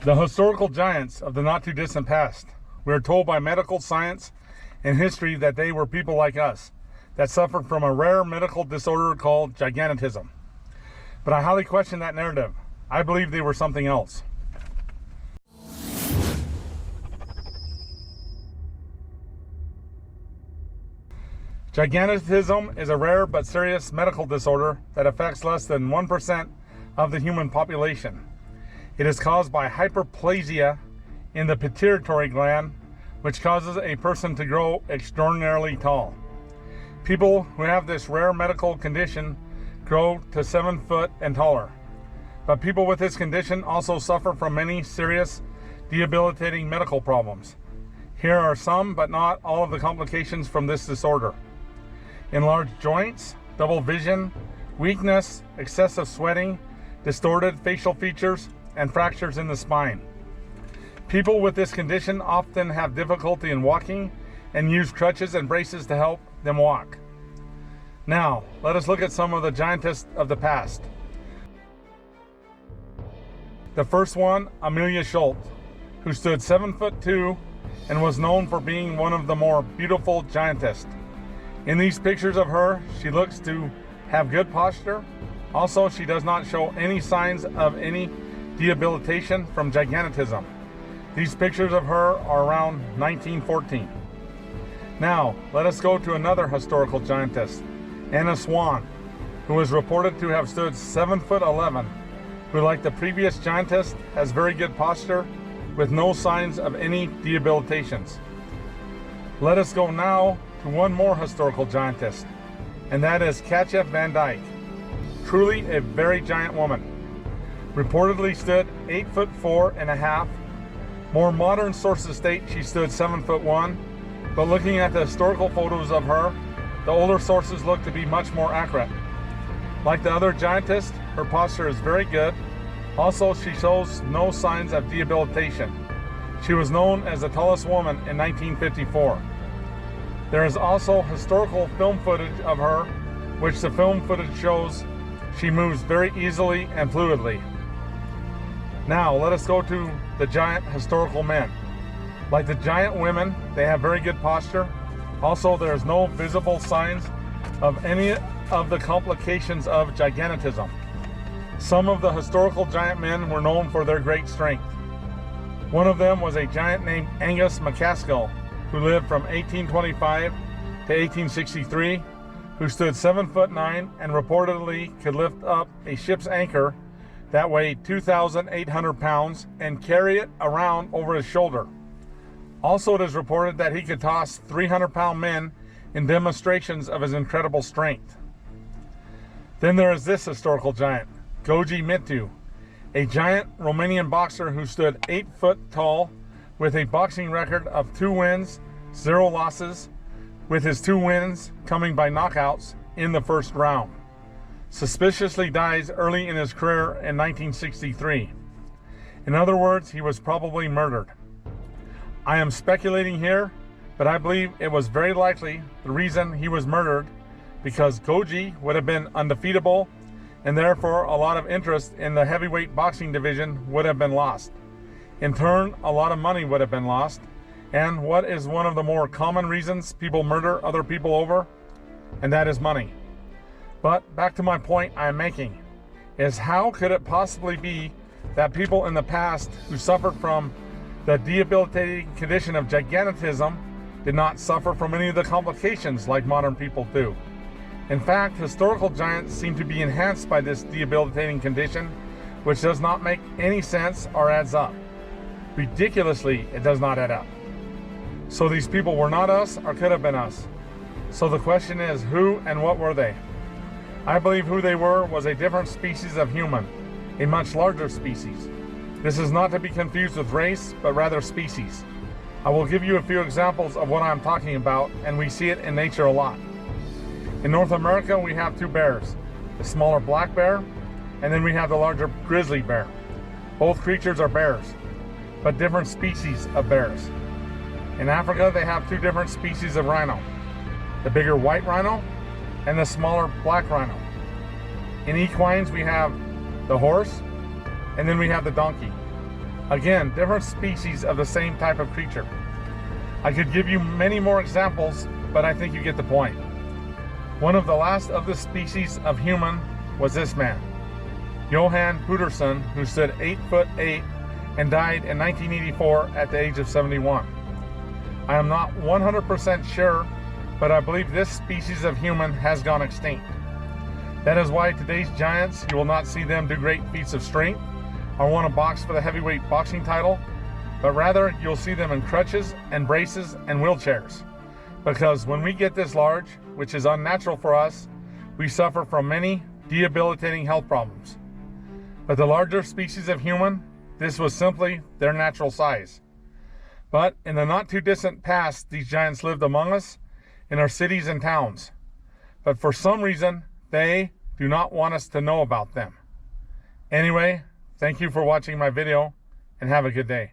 The historical giants of the not too distant past. We are told by medical science and history that they were people like us that suffered from a rare medical disorder called gigantism. But I highly question that narrative. I believe they were something else. Gigantism is a rare but serious medical disorder that affects less than 1% of the human population. It is caused by hyperplasia in the pituitary gland, which causes a person to grow extraordinarily tall. People who have this rare medical condition grow to 7 foot and taller. But people with this condition also suffer from many serious, debilitating medical problems. Here are some, but not all, of the complications from this disorder. Enlarged joints, double vision, weakness, excessive sweating, distorted facial features, and fractures in the spine. People with this condition often have difficulty in walking and use crutches and braces to help them walk. Now, let us look at some of the giantess of the past. The first one, Amelia Schultz, who stood 7'2" and was known for being one of the more beautiful giantess. In these pictures of her, she looks to have good posture. Also, she does not show any signs of any debilitation from gigantism. These pictures of her are around 1914. Now, let us go to another historical giantess, Anna Swan, who was reported to have stood 7'11", who, like the previous giantess, has very good posture with no signs of any debilitations. Let us go now to one more historical giantess, and that is Katja van Dyke. Truly a very giant woman. Reportedly stood 8'4½". More modern sources state she stood 7'1", but looking at the historical photos of her, the older sources look to be much more accurate. Like the other giantess, her posture is very good. Also, she shows no signs of debilitation. She was known as the tallest woman in 1954. There is also historical film footage of her, which the film footage shows she moves very easily and fluidly. Now, let us go to the giant historical men. Like the giant women, they have very good posture. Also, there is no visible signs of any of the complications of gigantism. Some of the historical giant men were known for their great strength. One of them was a giant named Angus MacAskill, who lived from 1825 to 1863, who stood 7'9" and reportedly could lift up a ship's anchor that weighed 2,800 pounds and carry it around over his shoulder. Also, it is reported that he could toss 300-pound men in demonstrations of his incredible strength. Then there is this historical giant, Goji Mittu, a giant Romanian boxer who stood 8 foot tall with a boxing record of 2 wins, 0 losses, with his 2 wins coming by knockouts in the first round. Suspiciously dies early in his career in 1963. In other words, he was probably murdered. I am speculating here, but I believe it was very likely the reason he was murdered because Goji would have been undefeatable, and therefore a lot of interest in the heavyweight boxing division would have been lost. In turn, a lot of money would have been lost. And what is one of the more common reasons people murder other people over? And that is money. But back to my point I'm making, is how could it possibly be that people in the past who suffered from the debilitating condition of gigantism did not suffer from any of the complications like modern people do? In fact, historical giants seem to be enhanced by this debilitating condition, which does not make any sense or adds up. Ridiculously, it does not add up. So these people were not us or could have been us. So the question is, who and what were they? I believe who they were was a different species of human, a much larger species. This is not to be confused with race, but rather species. I will give you a few examples of what I'm talking about, and we see it in nature a lot. In North America, we have 2 bears, the smaller black bear, and then we have the larger grizzly bear. Both creatures are bears, but different species of bears. In Africa, they have 2 different species of rhino, the bigger white rhino and the smaller black rhino. In equines, we have the horse, and then we have the donkey. Again, different species of the same type of creature. I could give you many more examples, but I think you get the point. One of the last of the species of human was this man, Johan Pedersen, who stood 8'8" and died in 1984 at the age of 71. I am not 100% sure, but I believe this species of human has gone extinct. That is why today's giants, you will not see them do great feats of strength or want to box for the heavyweight boxing title, but rather you'll see them in crutches and braces and wheelchairs. Because when we get this large, which is unnatural for us, we suffer from many debilitating health problems. But the larger species of human, this was simply their natural size. But in the not too distant past, these giants lived among us in our cities and towns. But for some reason, they do not want us to know about them. Anyway, thank you for watching my video and have a good day.